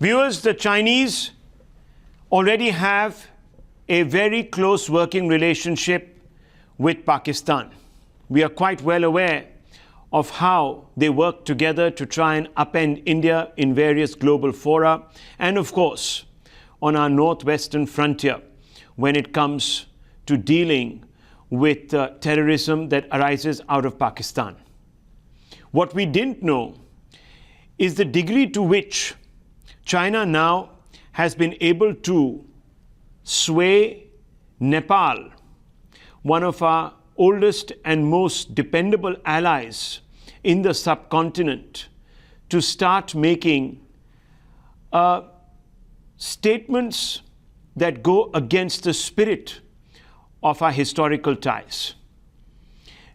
Viewers, the Chinese already have a very close working relationship with Pakistan. We are quite well aware of how they work together to try and upend India in various global fora, and of course, on our northwestern frontier when it comes to dealing with terrorism that arises out of Pakistan. What we didn't know is the degree to which China now has been able to sway Nepal, one of our oldest and most dependable allies in the subcontinent, to start making statements that go against the spirit of our historical ties.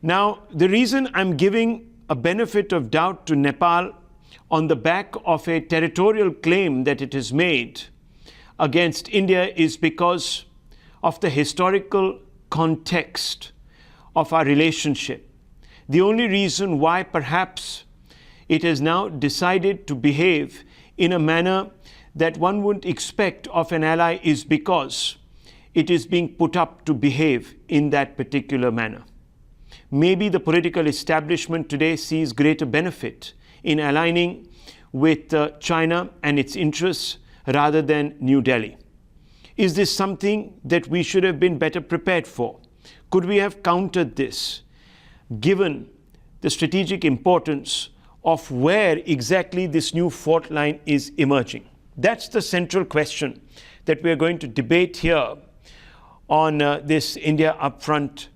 Now, the reason I'm giving a benefit of doubt to Nepal on the back of a territorial claim that it has made against India is because of the historical context of our relationship. The only reason why perhaps it has now decided to behave in a manner that one wouldn't expect of an ally is because it is being put up to behave in that particular manner. Maybe the political establishment today sees greater benefit in aligning with China and its interests rather than New Delhi. Is this something that we should have been better prepared for? Could we have countered this, given the strategic importance of where exactly this new fault line is emerging? That's the central question that we're going to debate here on this India Upfront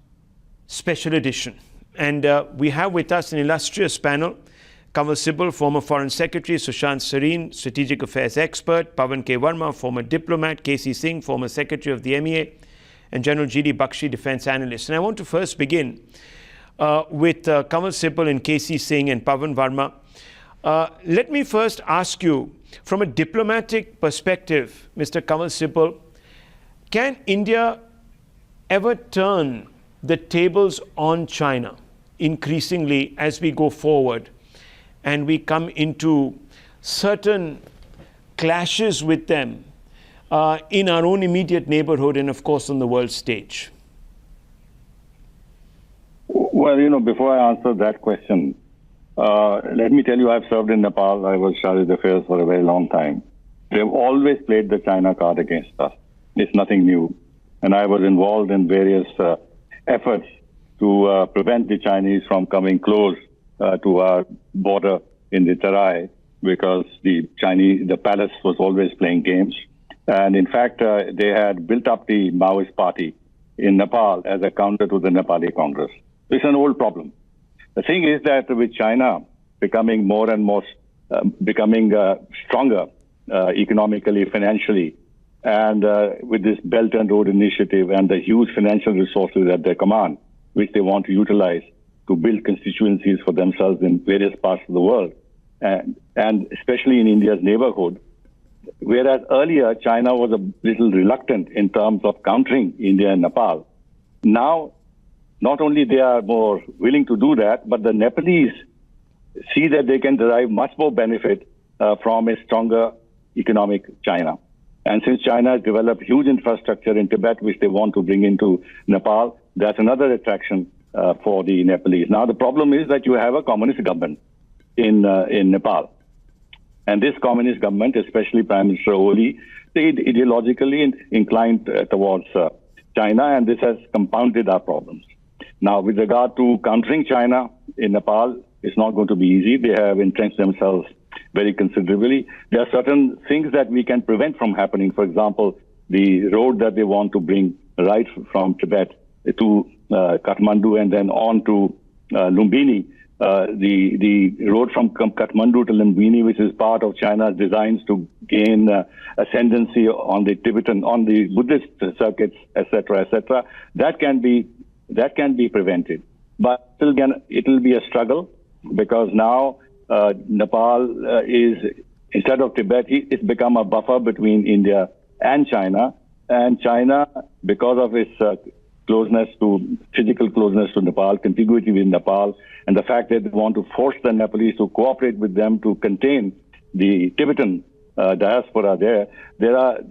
special edition. And we have with us an illustrious panel: Kanwal Sibal, former Foreign Secretary; Sushant Sareen, Strategic Affairs expert; Pawan K. Verma, former diplomat; K.C. Singh, former Secretary of the MEA; and General G.D. Bakshi, Defense Analyst. And I want to first begin with Kanwal Sibal and K.C. Singh and Pawan Verma. Let me first ask you, from a diplomatic perspective, Mr. Kanwal Sibal, can India ever turn the tables on China increasingly as we go forward and we come into certain clashes with them in our own immediate neighborhood and, of course, on the world stage? Well, before I answer that question, let me tell you, I've served in Nepal. I was Chargé d'Affaires for a very long time. They've always played the China card against us. It's nothing new. And I was involved in various efforts to prevent the Chinese from coming close to our border in the Tarai, because the palace was always playing games. And in fact, they had built up the Maoist party in Nepal as a counter to the Nepali Congress. It's an old problem. The thing is that with China becoming more and more, stronger economically, financially, and with this Belt and Road Initiative and the huge financial resources at their command, which they want to utilize to build constituencies for themselves in various parts of the world, and especially in India's neighborhood. Whereas earlier, China was a little reluctant in terms of countering India and Nepal. Now, not only they are more willing to do that, but the Nepalese see that they can derive much more benefit from a stronger economic China. And since China has developed huge infrastructure in Tibet, which they want to bring into Nepal, that's another attraction for the Nepalese. Now, the problem is that you have a communist government in Nepal. And this communist government, especially Prime Minister Oli, they ideologically inclined towards China, and this has compounded our problems. Now, with regard to countering China in Nepal, it's not going to be easy. They have entrenched themselves very considerably. There are certain things that we can prevent from happening. For example, the road that they want to bring right from Tibet to Kathmandu and then on to Lumbini. The road from Kathmandu to Lumbini, which is part of China's designs to gain ascendancy on the Tibetan, on the Buddhist circuits, etc., that can be prevented. But it will be a struggle, because now Nepal is, instead of Tibet, it's become a buffer between India and China. And China, because of its physical closeness to Nepal, contiguity with Nepal, and the fact that they want to force the Nepalese to cooperate with them to contain the Tibetan diaspora there.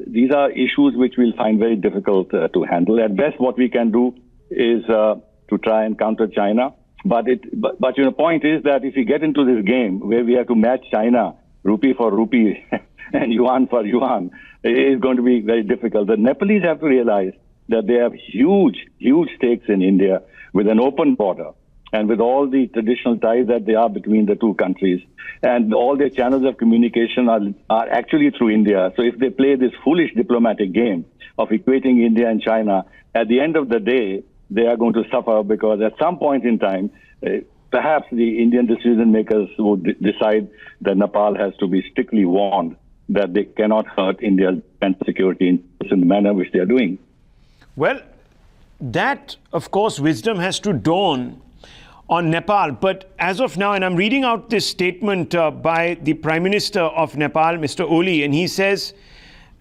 These are issues which we'll find very difficult to handle. At best, what we can do is to try and counter China. But the point is that if we get into this game where we have to match China rupee for rupee and yuan for yuan, it is going to be very difficult. The Nepalese have to realize that they have huge stakes in India with an open border and with all the traditional ties that they are between the two countries. And all their channels of communication are actually through India. So if they play this foolish diplomatic game of equating India and China, at the end of the day, they are going to suffer because at some point in time, perhaps the Indian decision makers would decide that Nepal has to be strictly warned that they cannot hurt India's defense security in the manner which they are doing. Well, that, of course, wisdom has to dawn on Nepal. But as of now, and I'm reading out this statement by the Prime Minister of Nepal, Mr. Oli, and he says,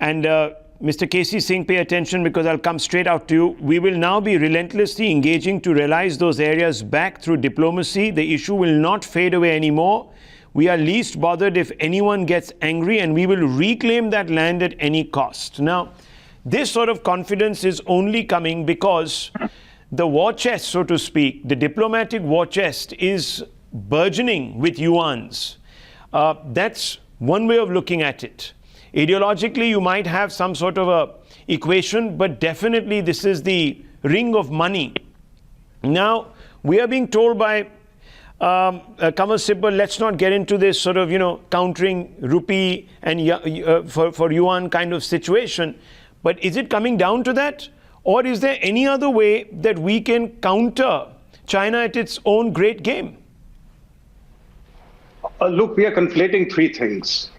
and Mr. K.C. Singh, pay attention because I'll come straight out to you. We will now be relentlessly engaging to realize those areas back through diplomacy. The issue will not fade away anymore. We are least bothered if anyone gets angry, and we will reclaim that land at any cost. Now, this sort of confidence is only coming because the war chest, so to speak, the diplomatic war chest is burgeoning with yuans. That's one way of looking at it. Ideologically, you might have some sort of a equation, but definitely this is the ring of money. Now, we are being told by Kamal Sibbal, let's not get into this sort of, countering rupee and for yuan kind of situation. But is it coming down to that? Or is there any other way that we can counter China at its own great game? Look, we are conflating three things.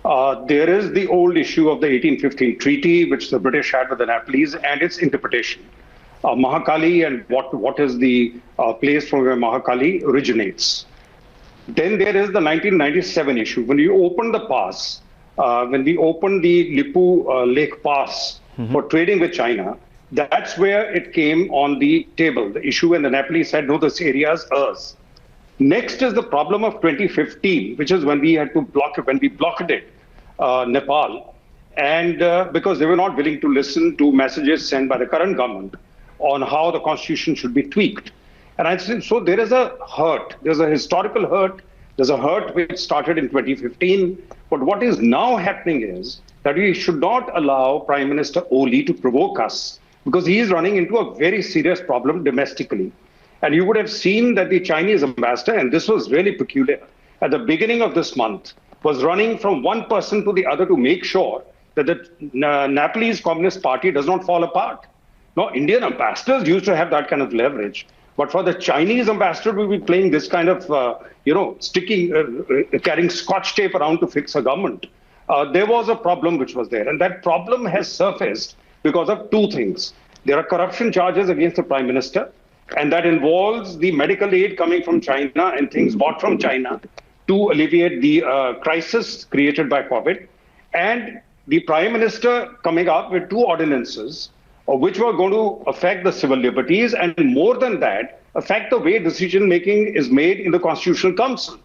There is the old issue of the 1815 treaty, which the British had with the Nepalese, and its interpretation. Mahakali and what is the place from where Mahakali originates. Then there is the 1997 issue. When you open the pass, when we opened the Lipu Lake Pass for trading with China, that's where it came on the table, the issue, and the Nepalese said, no, this area is ours. Next is the problem of 2015, which is when we had to when we blockaded Nepal, and because they were not willing to listen to messages sent by the current government on how the constitution should be tweaked. And I think, so there is a hurt, there's a historical hurt, there's a hurt which started in 2015, but what is now happening is that we should not allow Prime Minister Oli to provoke us, because he is running into a very serious problem domestically. And you would have seen that the Chinese ambassador, and this was really peculiar, at the beginning of this month, was running from one person to the other to make sure that the Nepalese Communist Party does not fall apart. Now, Indian ambassadors used to have that kind of leverage. But for the Chinese ambassador to be playing this kind of, carrying scotch tape around to fix a government, there was a problem which was there. And that problem has surfaced because of two things. There are corruption charges against the Prime Minister, and that involves the medical aid coming from China and things bought from China to alleviate the crisis created by COVID. And the Prime Minister coming up with two ordinances which were going to affect the civil liberties, and more than that, affect the way decision-making is made in the Constitutional Council.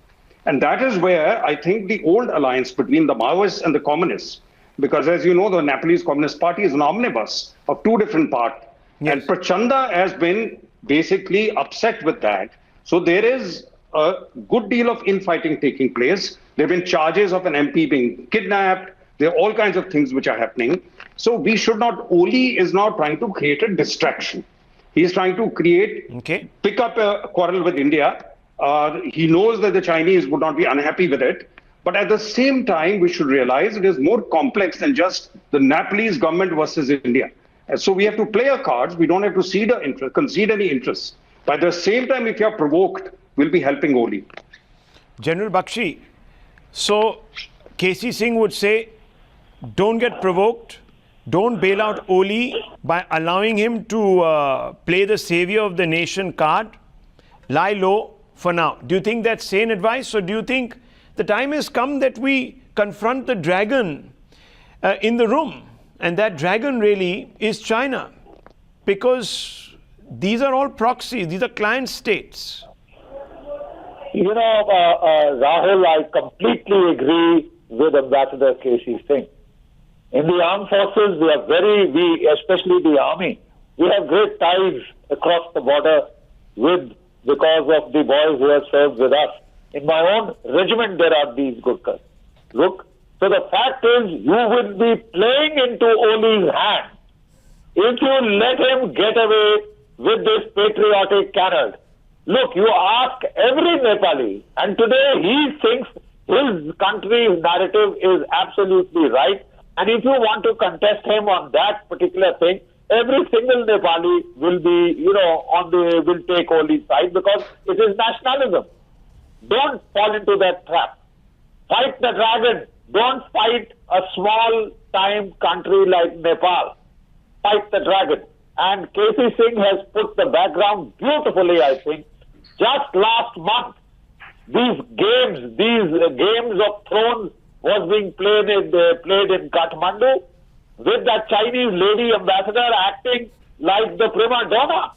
And that is where I think the old alliance between the Maoists and the Communists, because as you know, the Nepalese Communist Party is an omnibus of two different parties. Yes. And Prachanda has been basically upset with that. So there is a good deal of infighting taking place. There have been charges of an MP being kidnapped. There are all kinds of things which are happening. So we should not, Oli is now trying to create a distraction. He is trying to pick up a quarrel with India. He knows that the Chinese would not be unhappy with it. But at the same time, we should realize it is more complex than just the Nepalese government versus India. And so we have to play our cards. We don't have to concede any interest. But at the same time, if you are provoked, we'll be helping Oli. General Bakshi, so K.C. Singh would say, don't get provoked. Don't bail out Oli by allowing him to play the savior of the nation card. Lie low for now. Do you think that's sane advice, or do you think the time has come that we confront the dragon in the room? And that dragon really is China, because these are all proxies, these are client states. Rahul, I completely agree with Ambassador K.C. Singh. In the armed forces, especially the army, we have great ties across the border because of the boys who have served with us. In my own regiment, there are these Gurkhas. Look, so the fact is, you will be playing into Oli's hand if you let him get away with this patriotic canard. Look, you ask every Nepali, and today he thinks his country's narrative is absolutely right. And if you want to contest him on that particular thing, every single Nepali will be, will take Oli's side because it is nationalism. Don't fall into that trap. Fight the dragon. Don't fight a small-time country like Nepal. Fight the dragon. And K.C. Singh has put the background beautifully, I think. Just last month, these games of thrones was being played in Kathmandu with that Chinese lady ambassador acting like the prima donna.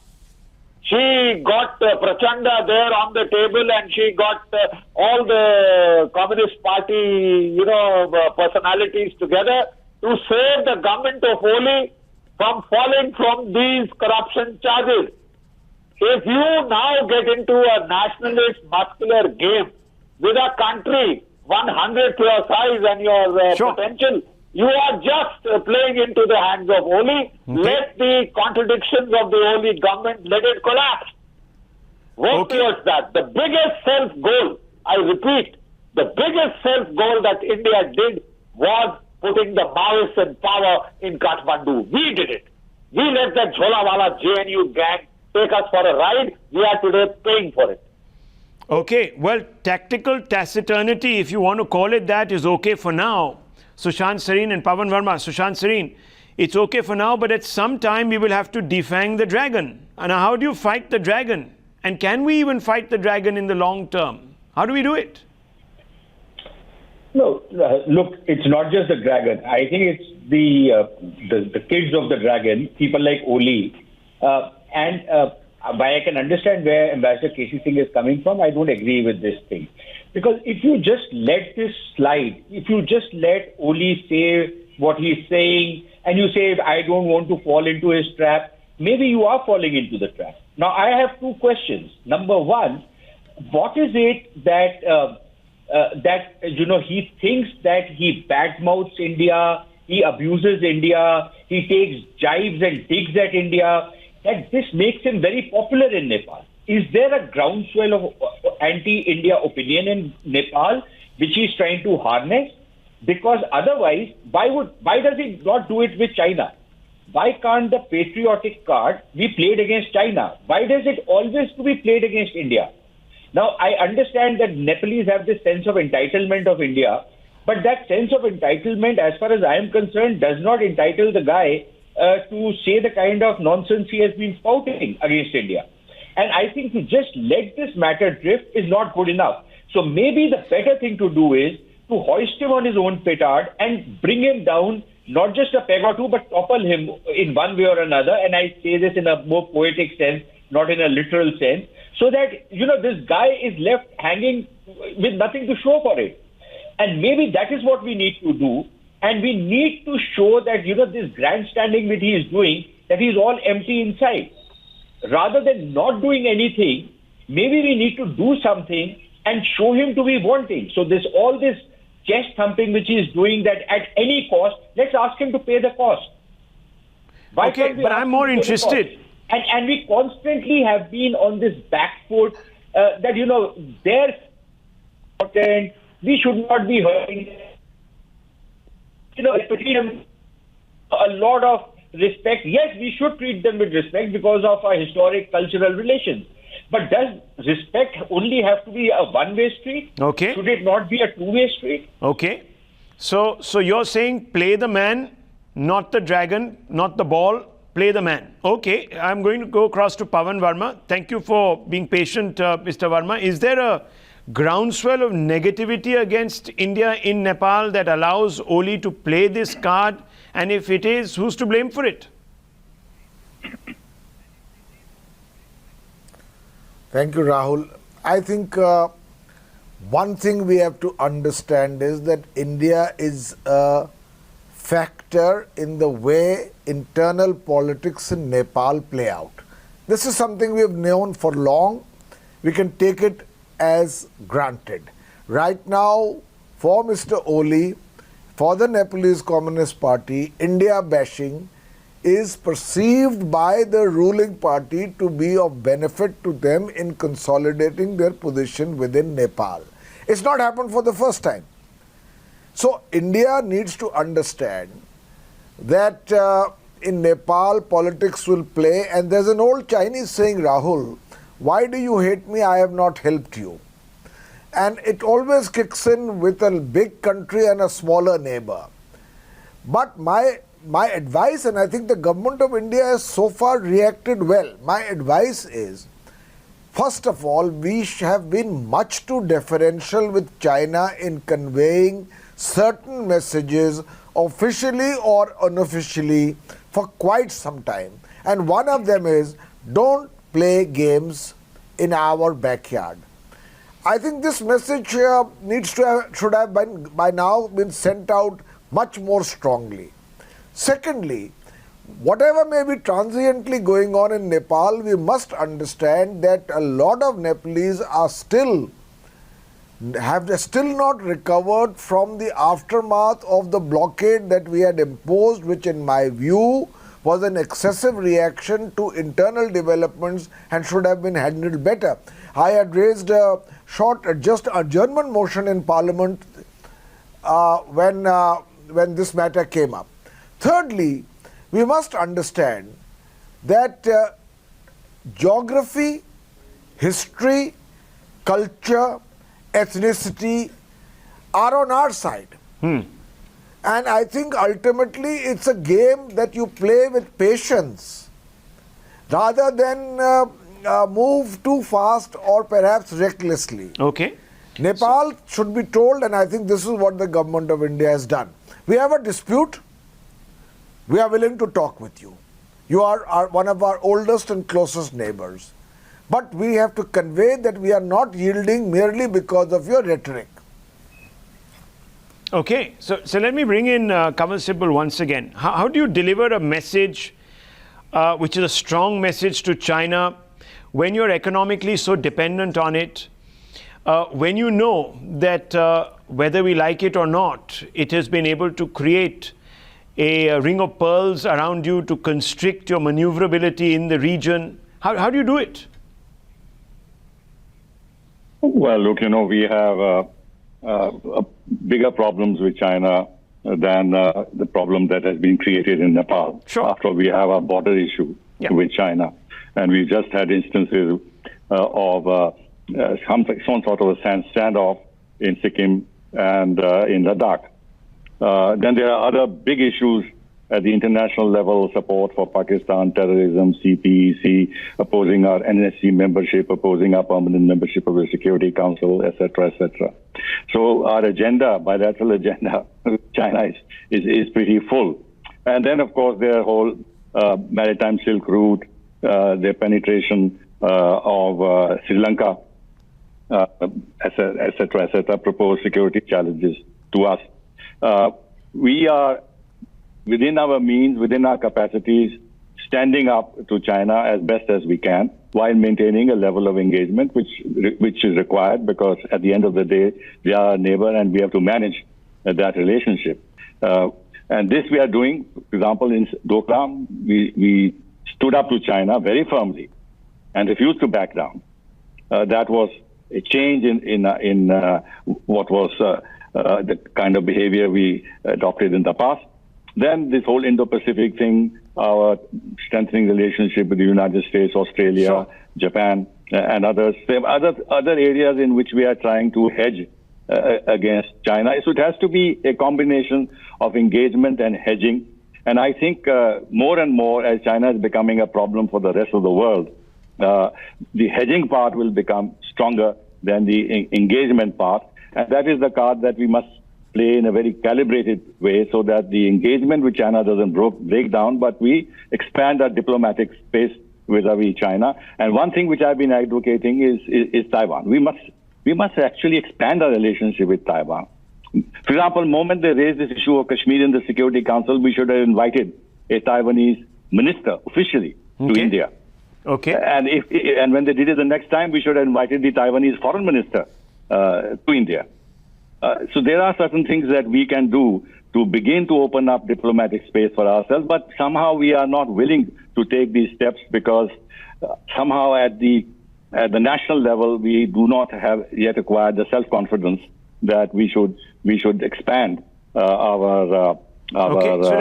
She got Prachanda there on the table, and she got all the Communist Party, personalities together to save the government of Oli from falling from these corruption charges. If you now get into a nationalist muscular game with a country 100 your size and your potential, you are just playing into the hands of Oli. Okay. Let the contradictions of the Oli government, let it collapse. Work towards that. The biggest self-goal, I repeat, the biggest self-goal that India did was putting the Maoists in power in Kathmandu. We did it. We let the Jholawala JNU gang take us for a ride. We are today paying for it. Okay, well, tactical taciturnity, if you want to call it that, is okay for now. Sushant Sareen and Pawan Verma. Sushant Sareen, it's okay for now, but at some time we will have to defang the dragon. And how do you fight the dragon? And can we even fight the dragon in the long term? How do we do it? No, look, it's not just the dragon. I think it's the kids of the dragon, people like Oli. While I can understand where Ambassador K.C. Singh is coming from, I don't agree with this thing. Because if you just let this slide, if you just let Oli say what he's saying, and you say, I don't want to fall into his trap, maybe you are falling into the trap. Now, I have two questions. Number one, what is it that he thinks that he badmouths India, he abuses India, he takes jibes and digs at India, that this makes him very popular in Nepal? Is there a groundswell of anti-India opinion in Nepal which he is trying to harness? Because otherwise, why does he not do it with China? Why can't the patriotic card be played against China? Why does it always to be played against India? Now, I understand that Nepalese have this sense of entitlement of India, but that sense of entitlement, as far as I am concerned, does not entitle the guy to say the kind of nonsense he has been spouting against India. And I think to just let this matter drift is not good enough. So maybe the better thing to do is to hoist him on his own petard and bring him down, not just a peg or two, but topple him in one way or another. And I say this in a more poetic sense, not in a literal sense, so that, this guy is left hanging with nothing to show for it. And maybe that is what we need to do. And we need to show that, this grandstanding that he is doing, that he is all empty inside. Rather than not doing anything, maybe we need to do something and show him to be wanting. So all this chest thumping which he is doing, that at any cost, let's ask him to pay the cost. Why okay, but I'm more interested. And we constantly have been on this back foot that, they're important, we should not be hurting. A lot of respect. Yes, we should treat them with respect because of our historic cultural relations. But does respect only have to be a one-way street? Okay. Should it not be a two-way street? Okay. So you're saying play the man, not the dragon, not the ball, play the man. Okay. I'm going to go across to Pawan Verma. Thank you for being patient, Mr. Verma. Is there a groundswell of negativity against India in Nepal that allows Oli to play this card? And if it is, who's to blame for it? Thank you, Rahul. I think One thing we have to understand is that India is a factor in the way internal politics in Nepal play out. This is something we have known for long. We can take it as granted. Right now, for Mr. Oli, for the Nepalese Communist Party, India bashing is perceived by the ruling party to be of benefit to them in consolidating their position within Nepal. It's not happened for the first time. So India needs to understand that in Nepal politics will play, and there's an old Chinese saying, Rahul, why do you hate me? I have not helped you. And it always kicks in with a big country and a smaller neighbor. But my advice, and I think the government of India has so far reacted well, my advice is, first of all, we have been much too deferential with China in conveying certain messages officially or unofficially for quite some time. And one of them is, don't play games in our backyard. I think this message should have by now been sent out much more strongly. Secondly, whatever may be transiently going on in Nepal, we must understand that a lot of Nepalese are still not recovered from the aftermath of the blockade that we had imposed, which in my view was an excessive reaction to internal developments and should have been handled better. I had raised just a German motion in Parliament when this matter came up. Thirdly, we must understand that geography, history, culture, ethnicity are on our side. And I think ultimately it's a game that you play with patience rather than move too fast or perhaps recklessly. Okay. Nepal should be told, and I think this is what the government of India has done. We have a dispute. We are willing to talk with you. You are one of our oldest and closest neighbors. But we have to convey that we are not yielding merely because of your rhetoric. Okay, so let me bring in Kamal Sibal once again. How do you deliver a message which is a strong message to China when you're economically so dependent on it, when you know that whether we like it or not, it has been able to create a ring of pearls around you to constrict your maneuverability in the region? How do you do it? Well, look, we have bigger problems with China than the problem that has been created in Nepal. Sure. After all, we have a border issue with China. And we just had instances of some sort of a standoff in Sikkim and in Ladakh. Then there are other big issues at the international level, support for Pakistan, terrorism, CPEC, opposing our NSC membership, opposing our permanent membership of the Security Council, etc., etc. So our agenda, bilateral agenda, China is pretty full. And then, of course, their whole maritime Silk Route, their penetration of Sri Lanka, etc., proposed security challenges to us. We are, within our means, within our capacities, standing up to China as best as we can, while maintaining a level of engagement which is required, because at the end of the day, they are our neighbor and we have to manage that relationship. And this we are doing. For example, in Doklam, we stood up to China very firmly and refused to back down. That was a change in what was the kind of behavior we adopted in the past. Then this whole Indo-Pacific thing, our strengthening relationship with the United States, Australia, Japan, and others. There are other areas in which we are trying to hedge against China. So it has to be a combination of engagement and hedging. And I think more and more, as China is becoming a problem for the rest of the world, the hedging part will become stronger than the engagement part. And that is the card that we must play in a very calibrated way, so that the engagement with China doesn't break down, but we expand our diplomatic space vis-a-vis China. And one thing which I've been advocating is Taiwan. We we must actually expand our relationship with Taiwan. For example, the moment they raised this issue of Kashmir in the Security Council, we should have invited a Taiwanese minister officially to India. Okay. And when they did it the next time, we should have invited the Taiwanese foreign minister to India. So there are certain things that we can do to begin to open up diplomatic space for ourselves, but somehow we are not willing to take these steps because somehow at the national level we do not have yet acquired the self-confidence that we should expand our okay. So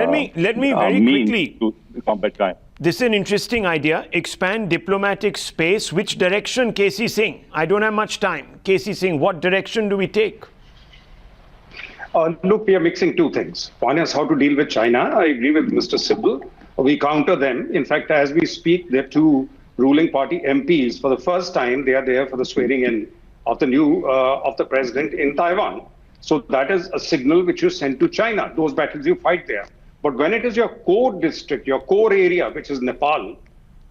let me very quickly to combat crime. This is an interesting idea. Expand diplomatic space. Which direction, KC Singh? I don't have much time. KC Singh, what direction do we take? Look, we are mixing two things. One is how to deal with China. I agree with Mr. Sibal. We counter them. In fact, as we speak, there are two ruling party MPs. For the first time, they are there for the swearing in of the president in Taiwan. So that is a signal which you send to China. Those battles you fight there. But when it is your core district, your core area, which is Nepal,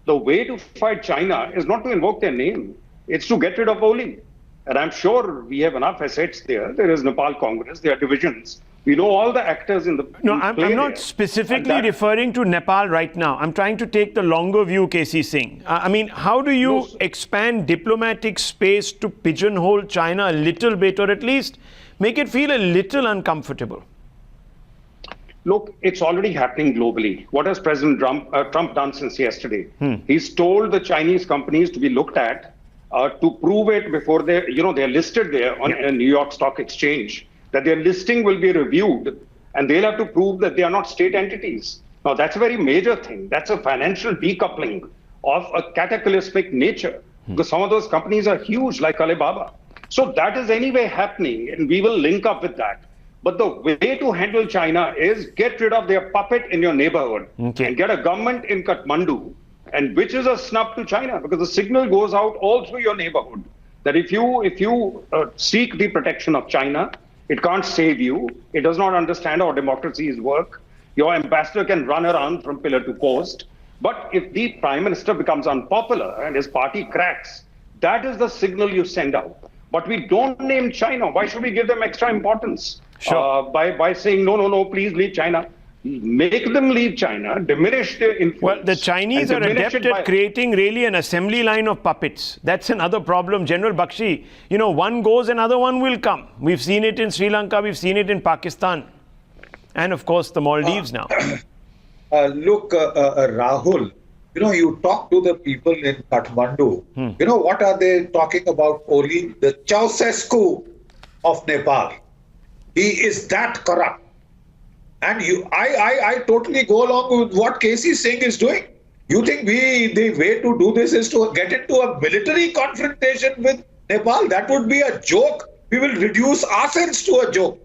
the way to fight China is not to invoke their name. It's to get rid of Oli. And I'm sure we have enough assets there. There is Nepal Congress, there are divisions. We know all the actors in the No, I'm not specifically referring to Nepal right now. I'm trying to take the longer view, KC Singh. I mean, how do you expand diplomatic space to pigeonhole China a little bit, or at least make it feel a little uncomfortable? Look, it's already happening globally. What has President Trump done since yesterday? He's told the Chinese companies to be looked at to prove it before they're listed there on a New York Stock Exchange, that their listing will be reviewed and they'll have to prove that they are not state entities. Now, that's a very major thing. That's a financial decoupling of a cataclysmic nature because some of those companies are huge, like Alibaba. So that is anyway happening, and we will link up with that. But the way to handle China is get rid of their puppet in your neighborhood and get a government in Kathmandu, and which is a snub to China, because the signal goes out all through your neighborhood that if you seek the protection of China, it can't save you. It does not understand how democracies work. Your ambassador can run around from pillar to post. But if the prime minister becomes unpopular and his party cracks, that is the signal you send out. But we don't name China. Why should we give them extra importance? Sure. By saying, no, please leave China. Make them leave China, diminish their influence. Well, the Chinese are adept at creating really an assembly line of puppets. That's another problem. General Bakshi, one goes, another one will come. We've seen it in Sri Lanka, we've seen it in Pakistan. And of course, the Maldives now. Look, Rahul, you talk to the people in Kathmandu. What are they talking about? Only the Ceausescu of Nepal. He is that corrupt. And I totally go along with what KC Singh is doing. You think the way to do this is to get into a military confrontation with Nepal? That would be a joke. We will reduce ourselves to a joke.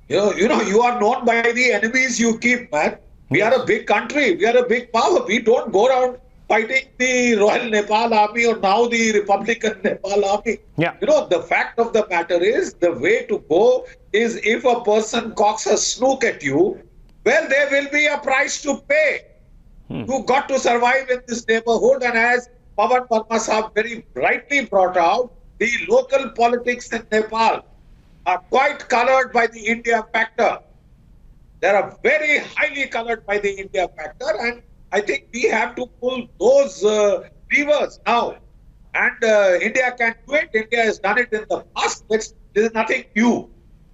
You are known by the enemies you keep, man. We are a big country. We are a big power. We don't go around fighting the Royal Nepal Army or now the Republican Nepal Army. Yeah. The fact of the matter is the way to go is if a person cocks a snook at you, well, there will be a price to pay. You got to survive in this neighborhood. And as Pawan Verma Sahab very rightly brought out, the local politics in Nepal are quite colored by the India factor. They are very highly colored by the India factor, and I think we have to pull those levers now. And India can do it. India has done it in the past. This is nothing new.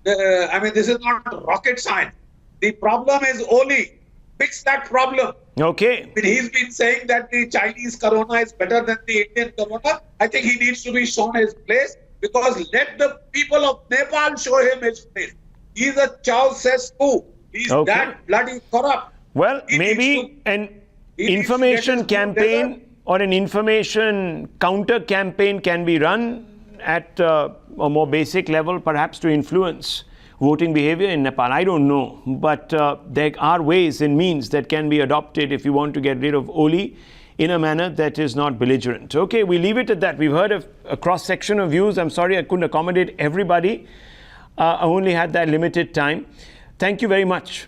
This is not rocket science. The problem is Oli. Fix that problem. Okay. He's been saying that the Chinese corona is better than the Indian corona. I think he needs to be shown his place, because let the people of Nepal show him his place. He's a Ceausescu. He's that bloody corrupt. Well, maybe an information campaign or an information counter campaign can be run at a more basic level, perhaps to influence voting behavior in Nepal. I don't know. But there are ways and means that can be adopted if you want to get rid of Oli in a manner that is not belligerent. Okay, we leave it at that. We've heard a cross-section of views. I'm sorry I couldn't accommodate everybody. I only had that limited time. Thank you very much.